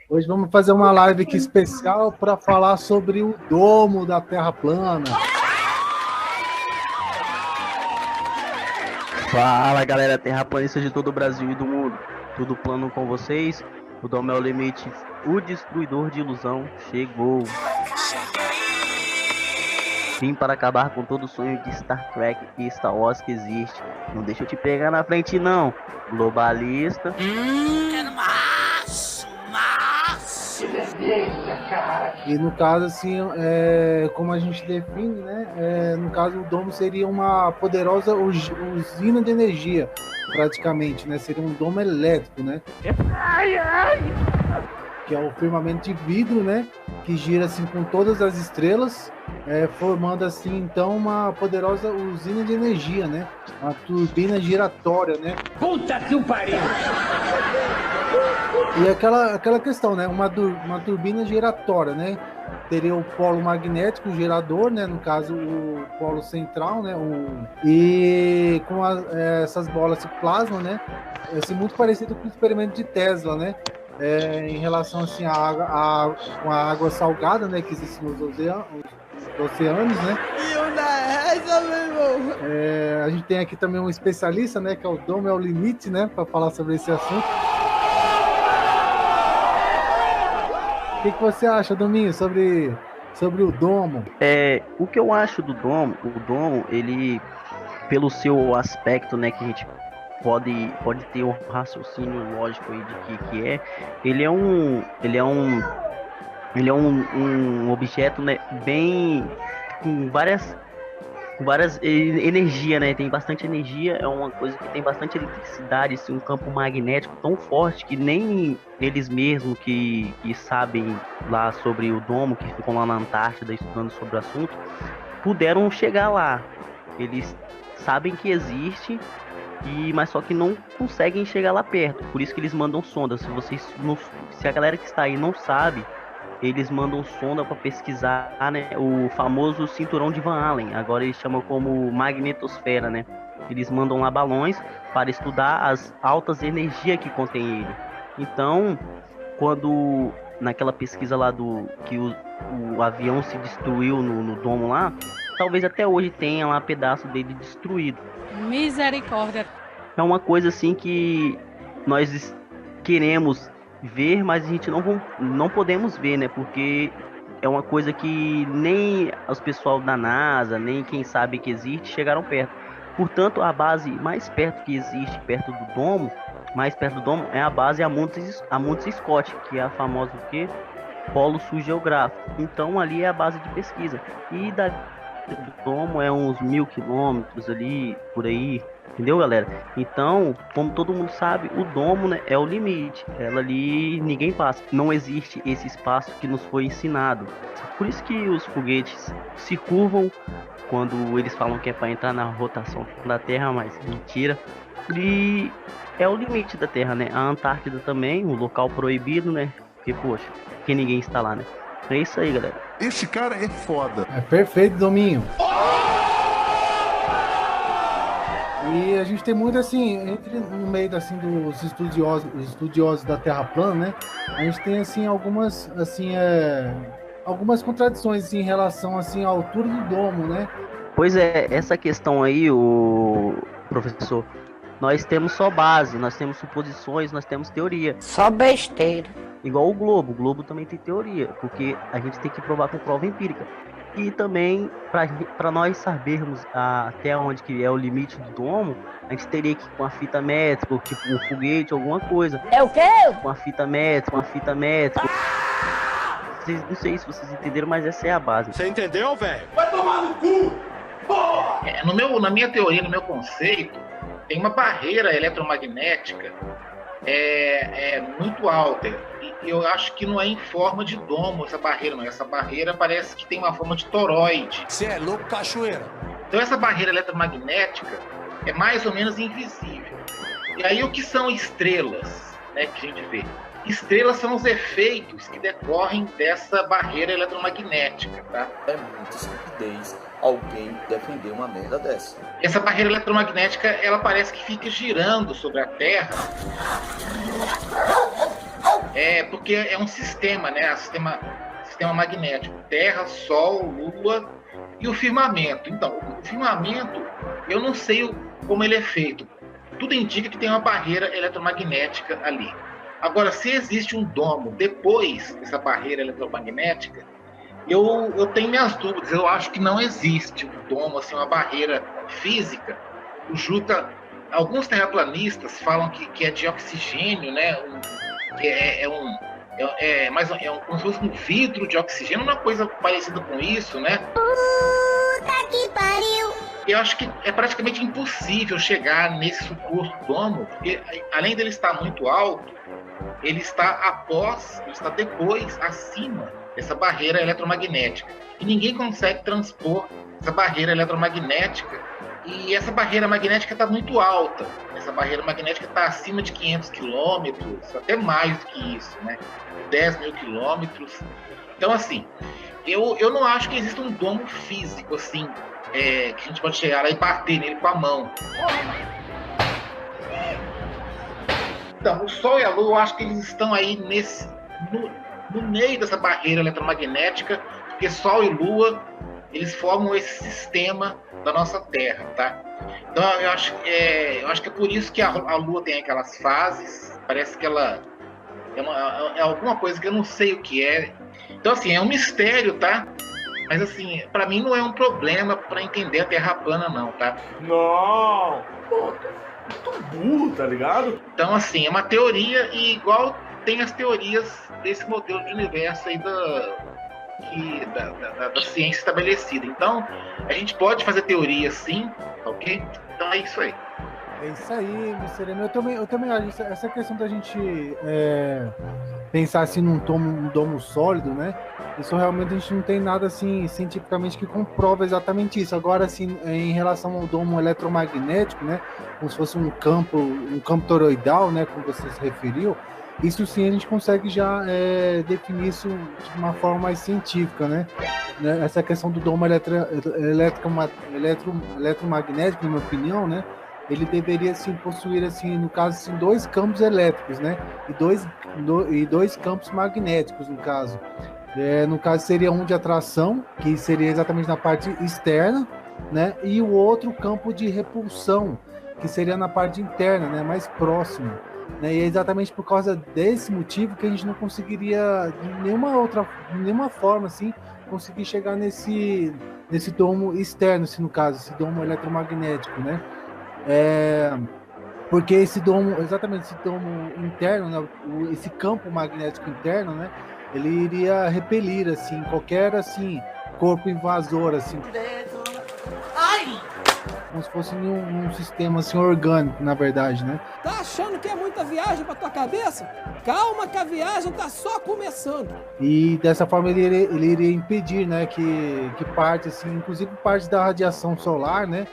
Hoje vamos fazer uma live aqui especial para falar sobre o domo da Terra plana. Fala galera, terraplanistas de todo o Brasil e do mundo. Tudo plano com vocês? O Domo é o limite. O destruidor de ilusão chegou. Vim para acabar com todo o sonho de Star Trek e Star Wars que existe. Não deixa eu te pegar na frente não, globalista. Quero maço. E no caso, assim, como a gente define, né? No caso, o domo seria uma poderosa usina de energia, praticamente, né? Seria um domo elétrico, né? Que é o firmamento de vidro, né? Que gira assim com todas as estrelas, formando assim então uma poderosa usina de energia, né? Uma turbina giratória, né? Puta que o pariu! E aquela questão, né? Uma turbina giratória, né? Teria o polo magnético, o gerador, né? No caso, o polo central, né? E com essas bolas de plasma, né? Assim, muito parecido com o experimento de Tesla, né? Em relação assim, com a água salgada, né? Que existe nos oceanos, né? E onde é essa, meu irmão? A gente tem aqui também um especialista, né? Que é o Domo é o Limite, né? Para falar sobre esse assunto. O que você acha, Dominho, sobre o domo? O que eu acho do domo, o domo, ele, pelo seu aspecto, né, que a gente pode ter um raciocínio lógico aí de que é, ele é um objeto, né, bem com várias energia, né? Tem bastante energia, é uma coisa que tem bastante eletricidade, assim, um campo magnético tão forte que nem eles mesmos que sabem lá sobre o domo, que ficam lá na Antártida estudando sobre o assunto, puderam chegar lá. Eles sabem que existe, mas só que não conseguem chegar lá perto. Por isso que eles mandam sondas. Se a galera que está aí não sabe, eles mandam sonda para pesquisar, né, o famoso cinturão de Van Allen. Agora eles chamam como magnetosfera, né? Eles mandam lá balões para estudar as altas energias que contém ele. Então, quando naquela pesquisa lá que o avião se destruiu no domo lá, talvez até hoje tenha lá pedaço dele destruído. Misericórdia. É uma coisa assim que nós queremos ver, mas a gente não podemos ver, né? Porque é uma coisa que nem os pessoal da NASA, nem quem sabe que existe, chegaram perto. Portanto, a base mais perto que existe, mais perto do domo, é a base Amundsen Scott, que é a famosa o quê? Polo Sul Geográfico. Então, ali é a base de pesquisa. E do domo é uns 1000 quilômetros ali, por aí. Entendeu, galera? Então, como todo mundo sabe, o domo, né, é o limite. Ela ali ninguém passa. Não existe esse espaço que nos foi ensinado. Por isso que os foguetes se curvam quando eles falam que é para entrar na rotação da Terra, mas mentira. E é o limite da Terra, né? A Antártida também, um local proibido, né? Porque, poxa, que ninguém está lá, né? É isso aí, galera. Esse cara é foda. É perfeito, Dominho. E a gente tem muito assim, no meio assim, dos estudiosos da Terra plana, né? A gente tem assim algumas contradições assim, em relação assim à altura do domo, né? Pois é, essa questão aí, o professor, nós temos só base, nós temos suposições, nós temos teoria. Só besteira. Igual o Globo também tem teoria, porque a gente tem que provar com prova empírica. E também, para nós sabermos até onde que é o limite do domo, a gente teria que ir com a fita métrica, ou tipo um foguete, alguma coisa. É o quê? Com a fita métrica. Não sei se vocês entenderam, mas essa é a base. Você entendeu, velho? Vai tomar no cu! Porra! Na minha teoria, no meu conceito, tem uma barreira eletromagnética muito alta. E eu acho que não é em forma de domo essa barreira, não. Essa barreira parece que tem uma forma de toroide. Você é louco, cachoeira? Então essa barreira eletromagnética é mais ou menos invisível. E aí o que são estrelas, né, que a gente vê? Estrelas são os efeitos que decorrem dessa barreira eletromagnética, tá? É muita estupidez alguém defender uma merda dessa. Essa barreira eletromagnética, ela parece que fica girando sobre a Terra Porque é um sistema, né? Sistema magnético. Terra, Sol, Lua e o firmamento. Então, o firmamento, eu não sei como ele é feito. Tudo indica que tem uma barreira eletromagnética ali. Agora, se existe um domo depois dessa barreira eletromagnética, eu tenho minhas dúvidas. Eu acho que não existe um domo, assim, uma barreira física. O Juca, alguns terraplanistas falam que é de oxigênio, né? Como se fosse um vidro de oxigênio, uma coisa parecida com isso, né? Puta que pariu! Eu acho que é praticamente impossível chegar nesse suposto domo, porque além dele estar muito alto, ele está depois, acima dessa barreira eletromagnética. E ninguém consegue transpor essa barreira eletromagnética. E essa barreira magnética está muito alta. Essa barreira magnética está acima de 500 quilômetros, até mais do que isso, né? 10 mil quilômetros. Então, assim, eu não acho que exista um domo físico, assim, que a gente pode chegar lá e bater nele com a mão. Então, o Sol e a Lua, eu acho que eles estão aí no meio dessa barreira eletromagnética, porque Sol e Lua, eles formam esse sistema da nossa Terra, tá? Então, eu acho que é por isso que a Lua tem aquelas fases, parece que ela é alguma coisa que eu não sei o que é. Então, assim, é um mistério, tá? Mas, assim, pra mim não é um problema pra entender a Terra plana, não, tá? Não! Pô, muito burro, tá ligado? Então, assim, é uma teoria e igual tem as teorias desse modelo de universo aí da ciência estabelecida. Então, a gente pode fazer teoria sim, ok? Então é isso aí. É isso aí, Mr. M. Eu também acho essa questão da gente pensar assim num domo sólido, né? Isso realmente a gente não tem nada assim cientificamente que comprova exatamente isso. Agora, assim, em relação ao domo eletromagnético, né? Como se fosse um campo toroidal, né? Como você se referiu, isso sim a gente consegue já definir isso de uma forma mais científica, né? Essa questão do domo eletromagnético, na minha opinião, né? Ele deveria assim, possuir, assim, no caso, assim, 2 campos elétricos, né? E dois campos magnéticos, no caso. No caso, seria um de atração, que seria exatamente na parte externa, né? E o outro campo de repulsão, que seria na parte interna, né? Mais próximo. Né? E é exatamente por causa desse motivo que a gente não conseguiria, de nenhuma forma, assim, conseguir chegar nesse domo externo, assim, no caso, esse domo eletromagnético, né? Porque esse domo interno, né? Esse campo magnético interno, né? Ele iria repelir, assim, qualquer, assim, corpo invasor, assim. Ai! Como se fosse num sistema, assim, orgânico, na verdade, né? Tá achando que é muita viagem pra tua cabeça? Calma que a viagem tá só começando. E dessa forma ele iria impedir, né, que parte, assim, inclusive parte da radiação solar, né,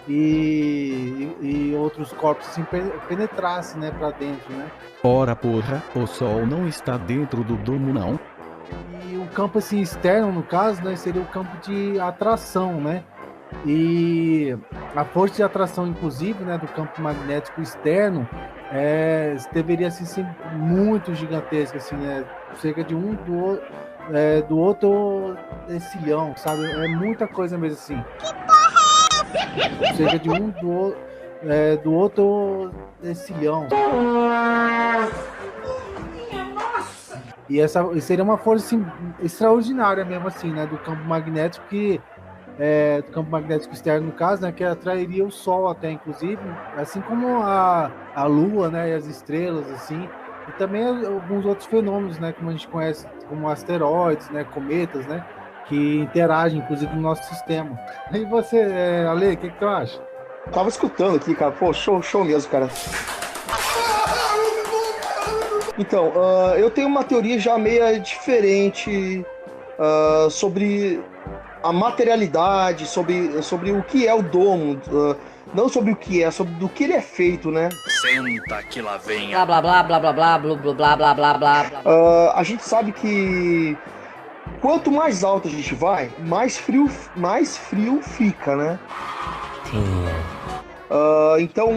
e outros corpos assim, penetrassem, né, para dentro, né. Ora porra, o Sol não está dentro do domo, não. E o campo assim, externo, no caso, né, seria o campo de atração, né. E a força de atração, inclusive, né, do campo magnético externo deveria ser muito gigantesca, assim, né, cerca de do outro decilhão, sabe? É muita coisa mesmo, assim. Que porra é essa? Cerca de do outro decilhão. E essa seria uma força assim, extraordinária mesmo, assim, né, do campo magnético do campo magnético externo, no caso, né, que atrairia o Sol até, inclusive, assim como a Lua, né, e as estrelas, assim, e também alguns outros fenômenos, né, como a gente conhece, como asteroides, né, cometas, né, que interagem, inclusive, no nosso sistema. E você, Ale, o que tu acha? Tava escutando aqui, cara, pô, show mesmo, cara. Então, eu tenho uma teoria já meio diferente sobre a materialidade, sobre o que é o domo, não sobre o que é, sobre do que ele é feito, né? Senta que lá vem. Blá blá blá blá blá blá blá blá blá blá blá. A gente sabe que quanto mais alto a gente vai, mais frio fica, né? Então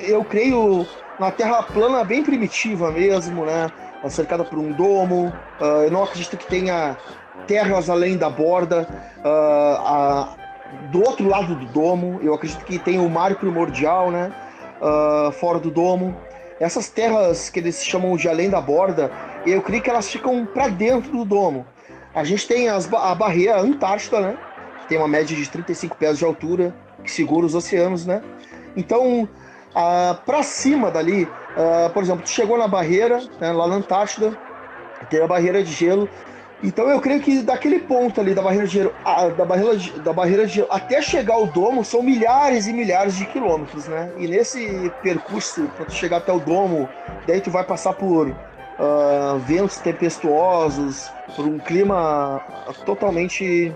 eu creio na Terra plana bem primitiva mesmo, né? cercada por um domo. Eu não acredito que tenha terras além da borda. Do outro lado do domo, eu acredito que tem o mar primordial, né? Fora do domo. Essas terras que eles chamam de além da borda, eu creio que elas ficam para dentro do domo. A gente tem a barreira Antártida, né? Que tem uma média de 35 pés de altura, que segura os oceanos, né? Então, para cima dali, por exemplo, tu chegou na barreira, né, lá na Antártida, tem a barreira de gelo. Então eu creio que daquele ponto ali da barreira de gelo, da barreira de gelo até chegar ao domo são milhares e milhares de quilômetros, né? E nesse percurso, para tu chegar até o domo, daí tu vai passar por ventos tempestuosos, por um clima totalmente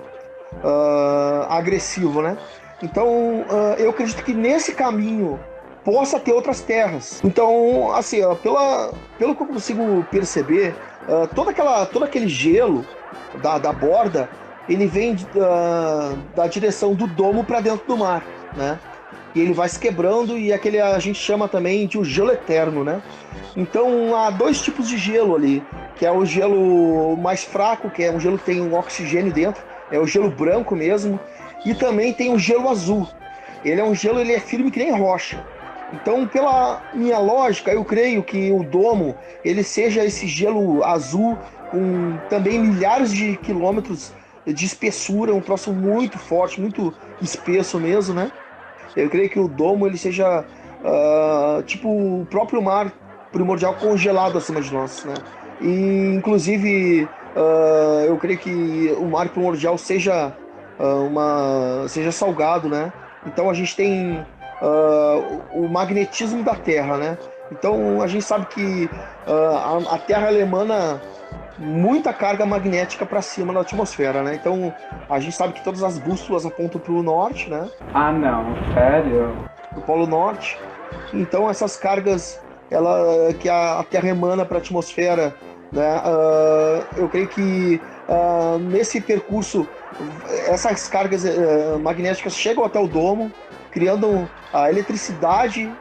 agressivo, né? Então eu acredito que nesse caminho possa ter outras terras. Então, assim, pelo que eu consigo perceber, todo aquele gelo da borda, ele vem da direção do domo para dentro do mar, né? E ele vai se quebrando e aquele a gente chama também de o gelo eterno, né? Então há dois tipos de gelo ali, que é o gelo mais fraco, que é um gelo que tem um oxigênio dentro, é o gelo branco mesmo, e também tem o gelo azul. Ele é um gelo, ele é firme que nem rocha. Então, pela minha lógica, eu creio que o domo ele seja esse gelo azul com também milhares de quilômetros de espessura, um troço muito forte, muito espesso mesmo, né? Eu creio que o domo ele seja tipo o próprio mar primordial congelado acima de nós, né? E, inclusive, eu creio que o mar primordial seja salgado, né? Então a gente tem o magnetismo da Terra, né? Então a gente sabe que a Terra ela emana muita carga magnética para cima da atmosfera, né? Então a gente sabe que todas as bússolas apontam para o norte, né? Ah, não, sério? Pro Polo Norte. Então essas cargas que a Terra emana para a atmosfera, né? Eu creio que nesse percurso essas cargas magnéticas chegam até o domo, criando a eletricidade,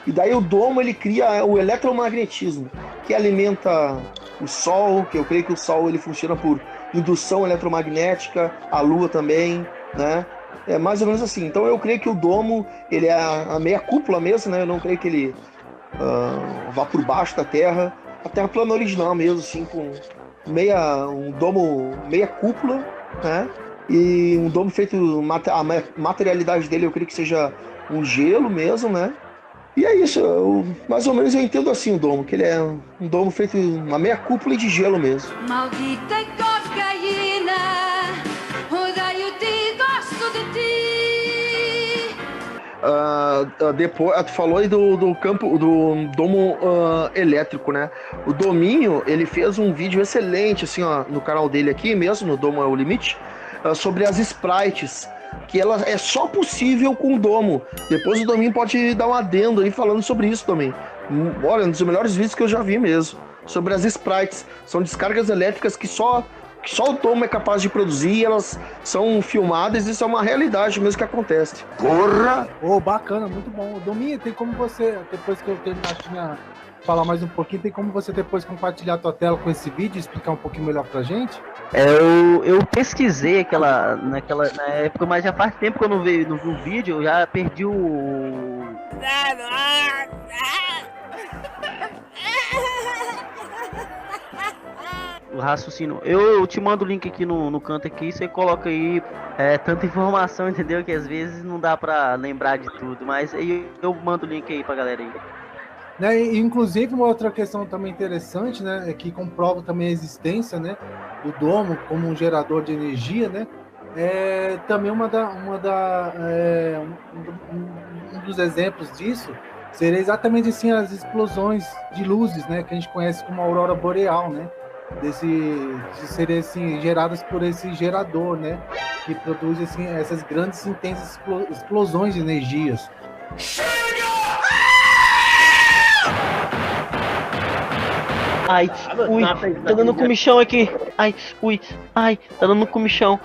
e daí o domo ele cria o eletromagnetismo, que alimenta o Sol, que eu creio que o Sol ele funciona por indução eletromagnética, a Lua também, né? É mais ou menos assim. Então eu creio que o domo ele é a meia cúpula mesmo, né? Eu não creio que ele vá por baixo da Terra. A Terra plana original mesmo, assim, com um domo meia cúpula, né? E um domo feito, a materialidade dele eu creio que seja um gelo mesmo, né? E é isso, mais ou menos eu entendo assim o domo, que ele é um domo feito uma meia cúpula de gelo mesmo. Maldita cocaína, odeio-te, gosto de ti. Depois, tu falou aí do domo elétrico, né? O Dominho, ele fez um vídeo excelente, assim, ó, no canal dele aqui mesmo, no Domo é o Limite, sobre as sprites, que ela é só possível com o domo. Depois o Dominho pode dar um adendo aí falando sobre isso também. Olha, um dos melhores vídeos que eu já vi mesmo, sobre as sprites. São descargas elétricas que só o domo é capaz de produzir, e elas são filmadas, e isso é uma realidade mesmo que acontece. Porra! Bacana, muito bom. Dominho, tem como você, depois que eu terminar de falar mais um pouquinho, tem como você depois compartilhar a tua tela com esse vídeo e explicar um pouquinho melhor pra gente? Eu pesquisei na época, mas já faz tempo que eu não vi no vídeo, eu já perdi o raciocínio. Eu te mando o link aqui no canto aqui, você coloca aí tanta informação, entendeu? Que às vezes não dá pra lembrar de tudo, mas aí eu mando o link aí pra galera aí. Né, e, inclusive, uma outra questão também interessante, né, é que comprova também a existência, né, do domo como um gerador de energia, né, é também um dos exemplos disso seria exatamente assim as explosões de luzes, né, que a gente conhece como aurora boreal, né, de serem assim geradas por esse gerador, né, que produz assim essas grandes intensas explosões de energias. Ai, ui, tá dando comichão aqui. Ai, ui, ai, tá dando comichão.